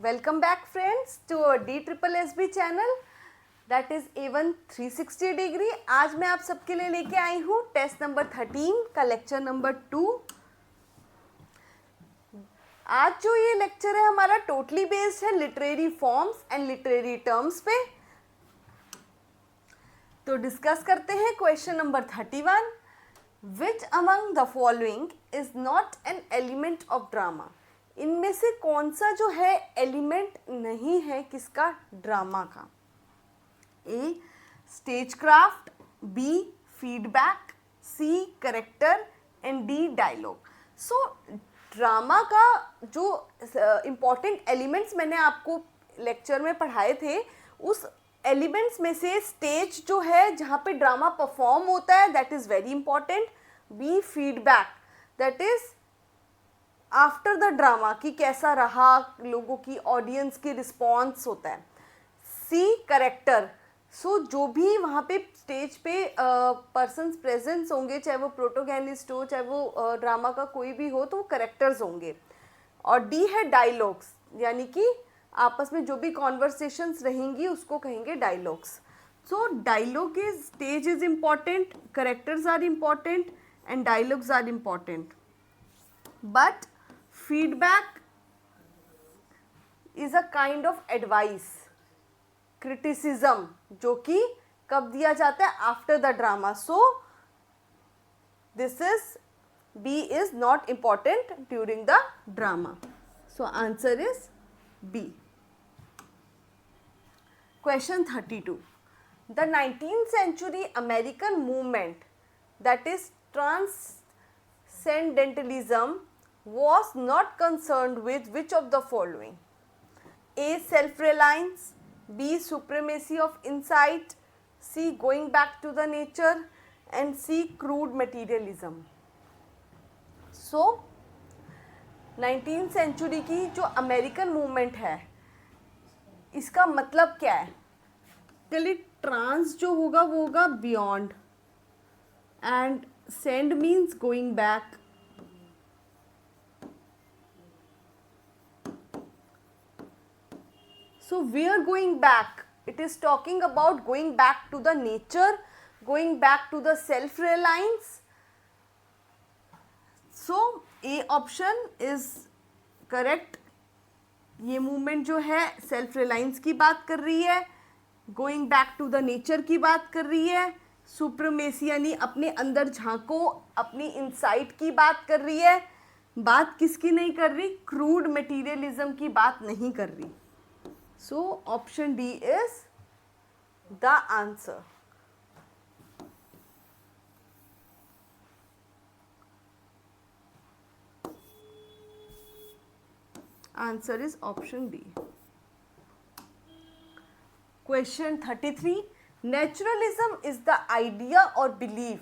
Welcome back friends to our DSSB channel that is A1 360 degree। आज मैं आप सबके लिए लेके आई हूँ टेस्ट नंबर 13 का लेक्चर नंबर 2। आज जो ये लेक्चर है हमारा टोटली बेस्ड है literary forms and literary terms पे। तो डिस्कस करते हैं question number 31। Which among the following is not an element of drama. इनमें से कौन सा जो है एलिमेंट नहीं है किसका, ड्रामा का। A stage craft, B feedback, C character and D dialogue. So drama का जो इम्पॉर्टेंट एलिमेंट्स मैंने आपको लेक्चर में पढ़ाए थे, उस एलिमेंट्स में से स्टेज जो है जहाँ पे ड्रामा परफॉर्म होता है that is very important. B feedback that is after the drama कि कैसा रहा, लोगों की ऑडियंस की रिस्पॉन्स होता है। सी करेक्टर, सो जो भी वहाँ पे स्टेज पे पर्सन्स प्रेजेंस होंगे, चाहे वो प्रोटोगेनिस्ट हो चाहे वो ड्रामा का कोई भी हो, तो वो करेक्टर्स होंगे। और डी है डायलॉग्स, यानी कि आपस में जो भी कॉन्वर्सेशंस रहेंगी उसको कहेंगे dialogues. So dialogue is stage is important, characters are important and dialogues are important. But feedback is a kind of advice, criticism, जो कि कब दिया जाता है, after the drama. So this is B is not important during the drama. So answer is B. Question 32. The 19th century American movement, that is transcendentalism, was not concerned with which of the following? A. Self-reliance, B. Supremacy of insight, C. Going back to the nature, and C. Crude materialism. So 19th century की जो American movement है इसका मतलब क्या है? चलिए trans जो होगा वो होगा beyond, and send means going back. So we are going back, it is talking about going back to the nature, going back to the self reliance. So A option is correct. ये movement जो है self reliance की बात कर रही है, going back to the nature की बात कर रही है, सुप्रीमेसी यानी अपने अंदर झांको, अपनी इंसाइट की बात कर रही है। बात किसकी नहीं कर रही? क्रूड मटेरियलिज्म की बात नहीं कर रही। So option D is the answer. Answer is option D. Question 33. Naturalism is the idea or belief.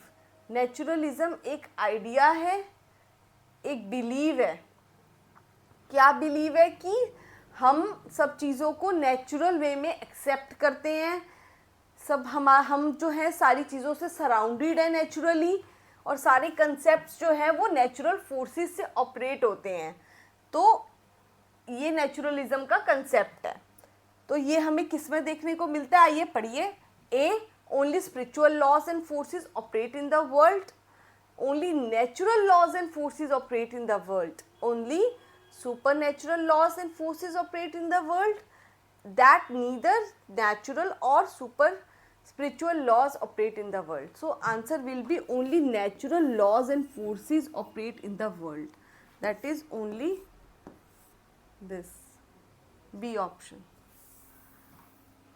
Naturalism एक आइडिया है, एक बिलीव है। क्या बिलीव है? कि हम सब चीज़ों को नेचुरल वे में एक्सेप्ट करते हैं, सब हम जो है सारी चीज़ों से सराउंडेड है नेचुरली, और सारे कंसेप्ट्स जो है वो नेचुरल फोर्सेस से ऑपरेट होते हैं। तो ये नेचुरलिज्म का कंसेप्ट है। तो ये हमें किस में देखने को मिलता है, आइए पढ़िए। A only spiritual laws and forces operate in the world, only natural laws and forces operate in the world, only super natural laws and forces operate in the world, that neither natural or super spiritual laws operate in the world. So answer will be only natural laws and forces operate in the world. That is only this B option.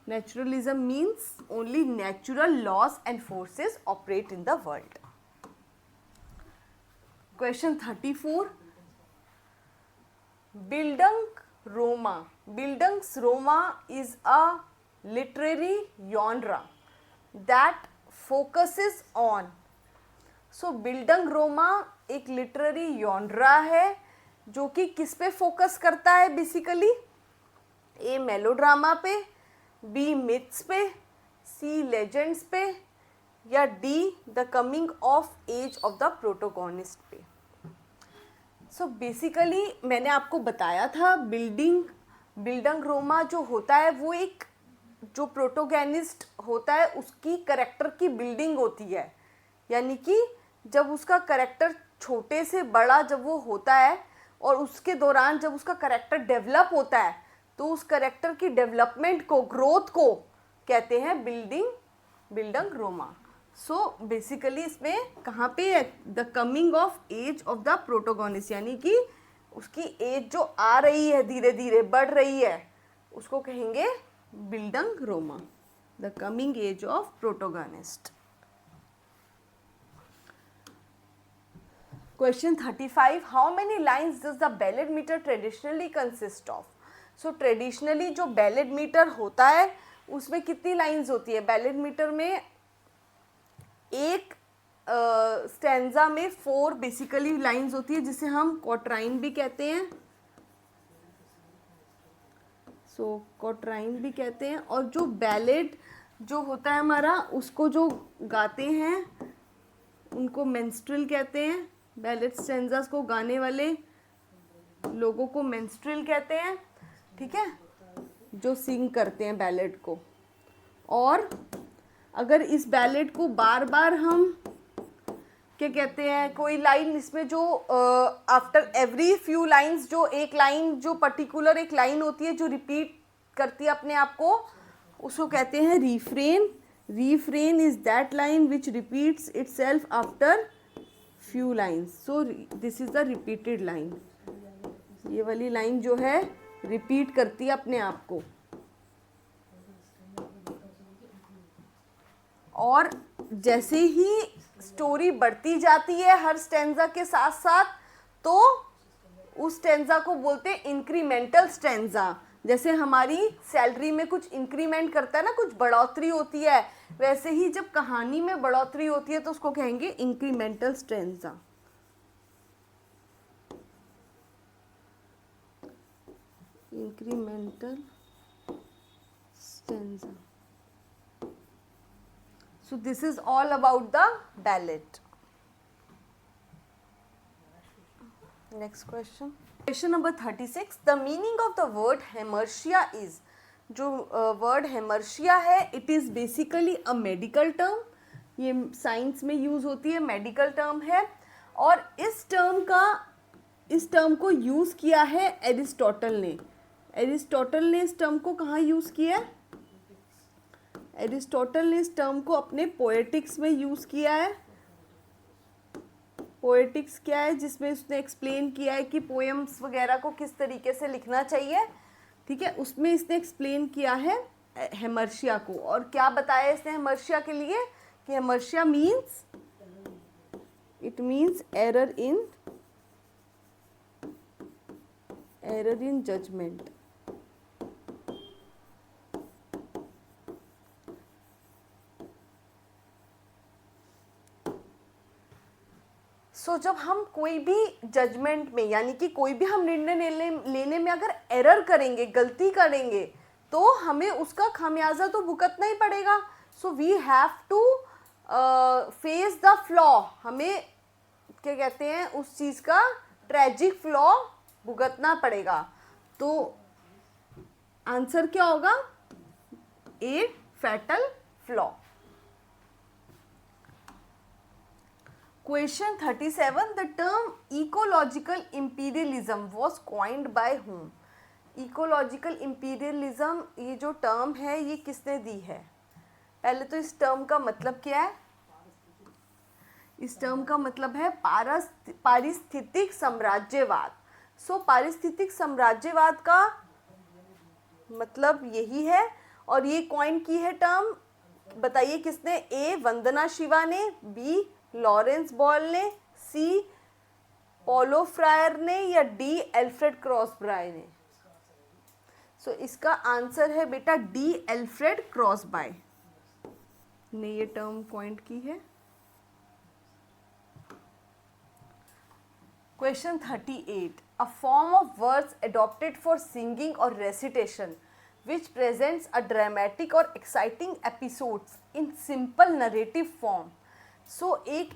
Naturalism means only natural laws and forces operate in the world. Question 34. Bildungsroman. Bildungsroman is a literary genre that focuses on. So Bildungsroman एक literary genre है जो कि किस पे focus करता है basically? A melodrama पे, B myths पे, सी लेजेंड्स पे, या D the coming of age of the protagonist पे। सो बेसिकली मैंने आपको बताया था बिल्डंग जो होता है वो एक जो प्रोटोगेनिस्ट होता है उसकी करेक्टर की बिल्डिंग होती है, यानी कि जब उसका करेक्टर छोटे से बड़ा जब वो होता है और उसके दौरान जब उसका करेक्टर डेवलप होता है तो उस करेक्टर की डेवलपमेंट को, ग्रोथ को कहते हैं बिल्डंग रोमा। सो बेसिकली इसमें कहाँ पे है, the coming of age of the protagonist, यानी कि उसकी एज जो आ रही है धीरे धीरे बढ़ रही है उसको कहेंगे bildungsroman, the coming age of protagonist. Question 35, how many lines does the ballad meter traditionally consist of? So traditionally जो ballad meter होता है उसमें कितनी lines होती है? ballad meter में एक स्टैंजा में 4 बेसिकली लाइंस होती है जिसे हम क्वाट्राइन भी कहते हैं, क्वाट्राइन भी कहते हैं। और जो बैलेड जो होता है हमारा उसको जो गाते हैं उनको मेंस्ट्रुअल कहते हैं, बैलेड स्टैंजास को गाने वाले लोगों को मेंस्ट्रुअल कहते हैं, ठीक है, जो सिंग करते हैं बैलेड को। और अगर इस बैलेड को बार बार हम क्या कहते हैं, कोई लाइन इसमें जो आफ्टर एवरी फ्यू लाइंस जो एक लाइन जो पर्टिकुलर एक लाइन होती है जो रिपीट करती है अपने आप को, उसको कहते हैं refrain. Refrain is that line which repeats itself after few lines. So this is the repeated line, ये वाली लाइन जो है रिपीट करती है अपने आप को। और जैसे ही स्टोरी बढ़ती जाती है हर स्टैंजा के साथ साथ, तो उस स्टैंजा को बोलते हैं इंक्रीमेंटल स्टैंजा। जैसे हमारी सैलरी में कुछ इंक्रीमेंट करता है ना, कुछ बढ़ोतरी होती है, वैसे ही जब कहानी में बढ़ोतरी होती है तो उसको कहेंगे incremental stanza. Incremental stanza. So this is all about the ballad. Next question. Question number 36. The meaning of the word hamartia is, जो word hamartia है it is basically a medical term. ये साइंस में use होती है, medical term है। और इस term को यूज़ किया है एरिस्टोटल ने। एरिस्टोटल ने इस टर्म को कहाँ यूज़ किया है? एरिस्टोटल ने इस टर्म को अपने पोएटिक्स में यूज़ किया है। पोएटिक्स क्या है? जिसमें उसने एक्सप्लेन किया है कि पोएम्स वगैरह को किस तरीके से लिखना चाहिए, ठीक है, उसमें इसने एक्सप्लेन किया है हेमर्शिया को। और क्या बताया इसने हेमर्शिया के लिए कि hamartia means, it means error in judgement. So जब हम कोई भी जजमेंट में, यानी कि कोई भी हम निर्णय लेने में अगर एरर करेंगे, गलती करेंगे, तो हमें उसका खामियाजा तो भुगतना ही पड़ेगा। So we have to face the flaw. हमें क्या कहते हैं, उस चीज़ का ट्रेजिक फ्लॉ भुगतना पड़ेगा। तो आंसर क्या होगा? ए fatal flaw. Question 37. The term ecological imperialism was coined by whom? Ecological imperialism ये जो टर्म है ये किसने दी है? पहले तो इस टर्म का मतलब क्या है? इस टर्म का मतलब है पारिस्थितिक साम्राज्यवाद। सो पारिस्थितिक साम्राज्यवाद का मतलब यही है। और ये कॉइन की है टर्म, बताइए किसने? ए वंदना शिवा ने, बी लॉरेंस बॉयल ने, सी पोलो फ्रायर ने, या डी एल्फ्रेड क्रॉसबाय ने। सो इसका आंसर है बेटा डी एल्फ्रेड क्रॉसबाय ने ये टर्म पॉइंट की है। Question 38. A form of words adopted for singing or recitation which presents a dramatic or exciting episodes in simple narrative form. सो एक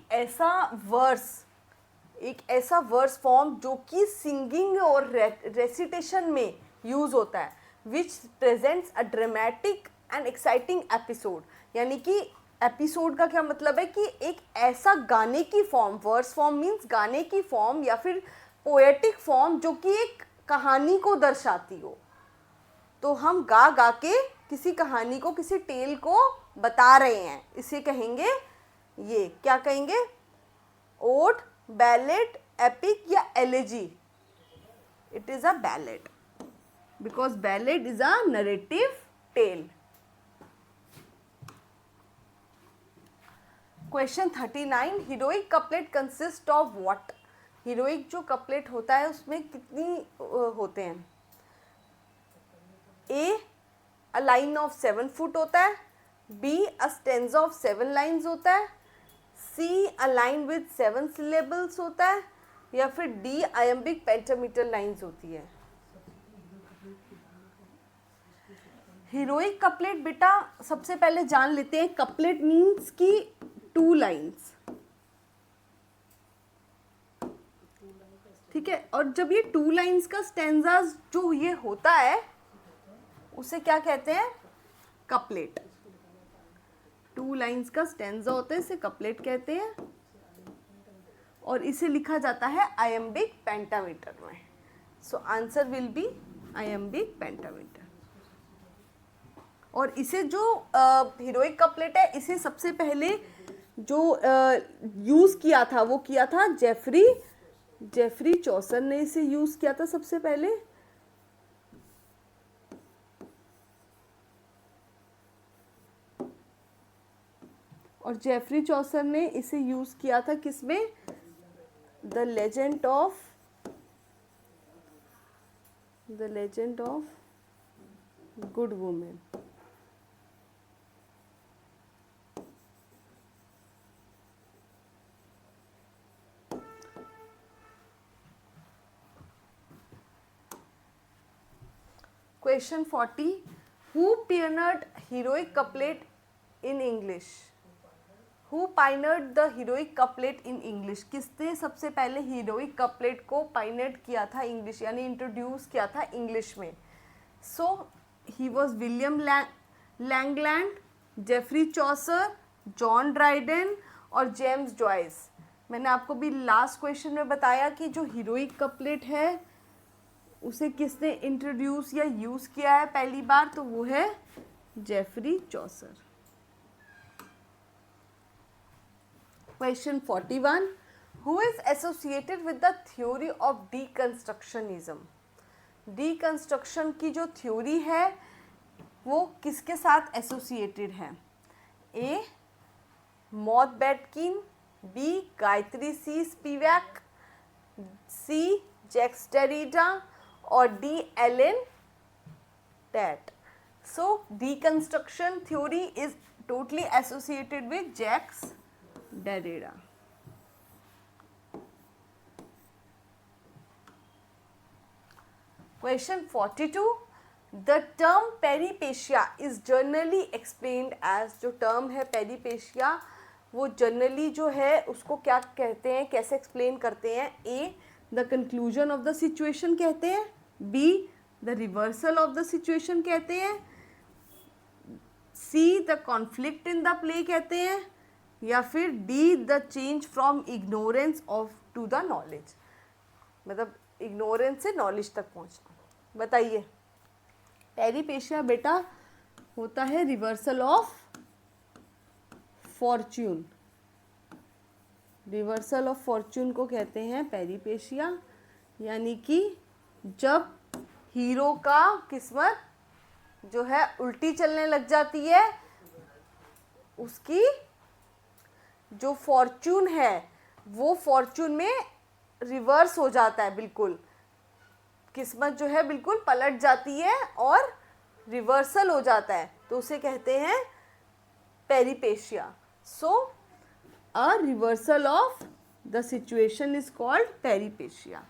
ऐसा वर्स फॉर्म जो कि सिंगिंग और रेसिटेशन में यूज़ होता है, which presents a dramatic and exciting episode. यानी कि एपिसोड का क्या मतलब है कि एक ऐसा गाने की फॉर्म, वर्स फॉर्म मीन्स गाने की फॉर्म या फिर पोएटिक फॉर्म जो कि एक कहानी को दर्शाती हो। तो हम गा गा के किसी कहानी को, किसी टेल को बता रहे हैं, इसे कहेंगे, ये क्या कहेंगे, ओड, बैलेड, एपिक या elegy. It is a ballad because ballad is a narrative tale. Question 39, heroic couplet consist of what. Heroic जो कपलेट होता है उसमें कितनी होते हैं। A, a line of 7 foot होता है। B, a stanza of 7 lines होता है। C, a line with 7 syllables होता है। या फिर डी, आयम्बिक पेंटामीटर लाइन्स होती है। हीरोइक कपलेट बेटा सबसे पहले जान लेते हैं, कपलेट मीन्स की 2 लाइन्स, ठीक है। और जब ये 2 लाइन्स का स्टेंजाज जो ये होता है उसे क्या कहते हैं, कपलेट। 2 लाइन्स का स्टेंजा होता है, इसे कपलेट कहते हैं और इसे लिखा जाता है आयम्बिक पेंटामीटर में। सो answer will B iambic pentameter. और इसे जो हीरोइक कपलेट है, इसे सबसे पहले जो यूज़ किया था वो किया था जेफरी चौसर ने इसे यूज़ किया था सबसे पहले। और जेफरी चौसर ने इसे यूज़ किया था किसमें, the legend of good women. Question 40, who pioneered heroic couplet in English? Who pioneered the heroic couplet in English? किसने सबसे पहले heroic couplet को pioneered किया था इंग्लिश, यानी इंट्रोड्यूस किया था इंग्लिश में। So he was William Langland, Geoffrey Chaucer, John Dryden और जेम्स जॉयस। मैंने आपको भी लास्ट क्वेश्चन में बताया कि जो हीरोइक कपलेट है उसे किसने इंट्रोड्यूस या यूज़ किया है पहली बार, तो वो है Geoffrey Chaucer. Question 41, who is associated with the theory of deconstructionism. Deconstruction की जो थ्योरी है वो किसके साथ एसोसिएटेड है। ए, माउथबेटकिन, B, Gayatri C Spivak, C, Jacques Derrida और D, Allen Tate. So deconstruction theory is totally associated with Jacques Derrida. Question 42, the term peripecia is generally explained as, जो term है peripecia वो जनरली जो है उसको क्या कहते हैं, कैसे एक्सप्लेन करते हैं। A, the conclusion of the situation कहते हैं। B, the reversal of the situation कहते हैं। C, the conflict in the play कहते हैं। या फिर D, the change from ignorance of to the knowledge, मतलब इग्नोरेंस से नॉलेज तक पहुंचना। बताइए, पेरिपेशिया बेटा होता है reversal of fortune. Reversal of fortune को कहते हैं पेरिपेशिया, यानी कि जब हीरो का किस्मत जो है उल्टी चलने लग जाती है, उसकी जो फॉर्च्यून है वो फॉर्च्यून में रिवर्स हो जाता है, बिल्कुल किस्मत जो है बिल्कुल पलट जाती है और रिवर्सल हो जाता है, तो उसे कहते हैं peripeteia. So a reversal of the situation is called peripeteia.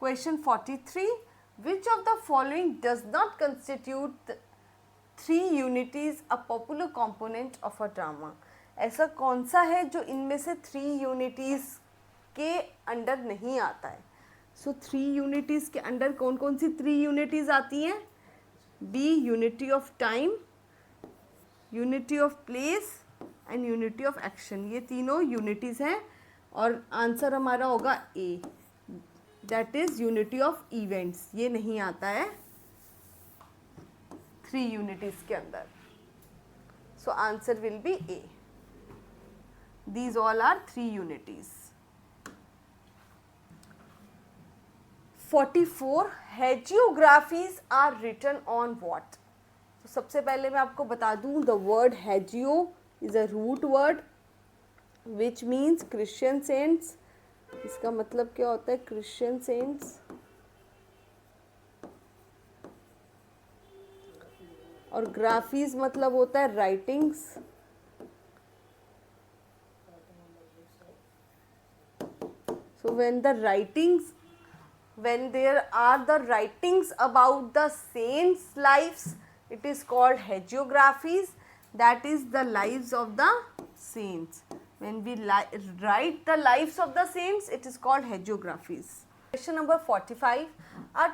Question 43, which of the following does not constitute 3 unities a popular component of a drama? ऐसा कौन सा है जो इनमें से 3 यूनिटीज़ के अंडर नहीं आता है। सो 3 यूनिटीज़ के अंडर कौन कौन सी 3 यूनिटीज़ आती हैं? B, unity of time, unity of place and unity of action. ये तीनों यूनिटीज़ हैं और आंसर हमारा होगा A, that is unity of events. ये नहीं आता है 3 यूनिटीज़ के अंदर। So answer will be A. These all are 3 unities. 44 hagiographies are written on what? तो सबसे पहले मैं आपको बता दूं, the word hagio is a root word which means Christian saints. इसका मतलब क्या होता है? Christian saints. और graphies मतलब होता है writings. So when there are the writings about the saints' lives, it is called hagiographies. That is the lives of the saints. When we write the lives of the saints, it is called hagiographies. Question number 45. A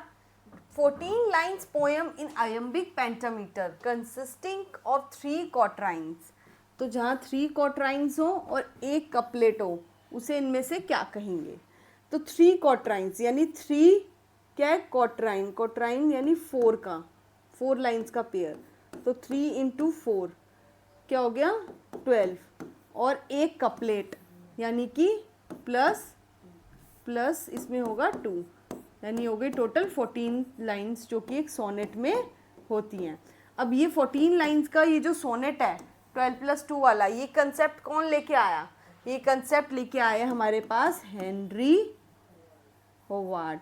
14 lines poem in iambic pentameter consisting of 3 quatrains. तो जहाँ 3 quatrains हो और एक couplet हो, उसे इनमें से क्या कहेंगे? तो 3 क्वाट्राइन्स यानी 3 क्या है? क्वाट्राइन। क्वाट्राइन यानी 4 का, 4 लाइन्स का पेयर। तो 3 इंटू 4 क्या हो गया? 12। और एक कपलेट यानी कि प्लस इसमें होगा 2, यानी हो गई टोटल 14 लाइन्स जो कि एक सोनेट में होती हैं। अब ये 14 लाइन्स का ये जो सोनेट है 12 + 2 वाला, ये कंसेप्ट कौन लेके आया? ये कंसेप्ट लेके आए हमारे पास हेनरी होवार्ड,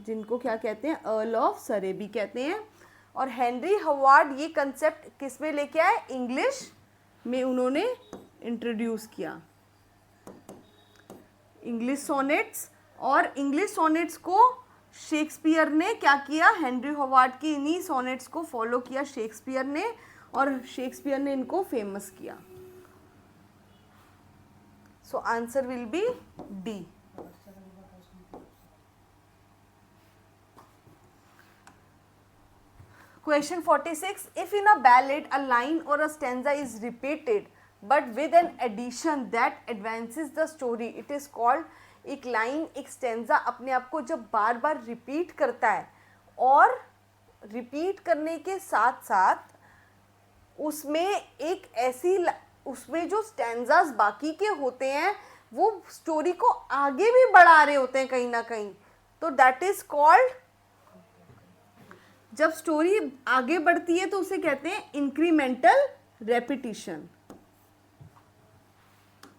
जिनको क्या कहते हैं? अर्ल ऑफ सरे भी कहते हैं। और हेनरी होवार्ड ये कंसेप्ट किस में लेके आए? इंग्लिश में उन्होंने इंट्रोड्यूस किया, इंग्लिश सोनेट्स। और इंग्लिश सोनेट्स को शेक्सपियर ने क्या किया? हेनरी होवार्ड की इन्हीं सोनेट्स को फॉलो किया शेक्सपियर ने, और शेक्सपियर ने इनको फेमस किया। So answer will be D. Question 46. If in a ballad a line or a stanza is repeated but with an addition that advances the story, it is called. एक line, एक stanza अपने आप को जब बार बार repeat करता है और repeat करने के साथ साथ उसमें एक ऐसी उसमें जो स्टैंजास बाकी के होते हैं वो स्टोरी को आगे भी बढ़ा रहे होते हैं कहीं ना कहीं, तो दैट इज कॉल्ड। जब स्टोरी आगे बढ़ती है तो उसे कहते हैं इंक्रीमेंटल रेपिटिशन।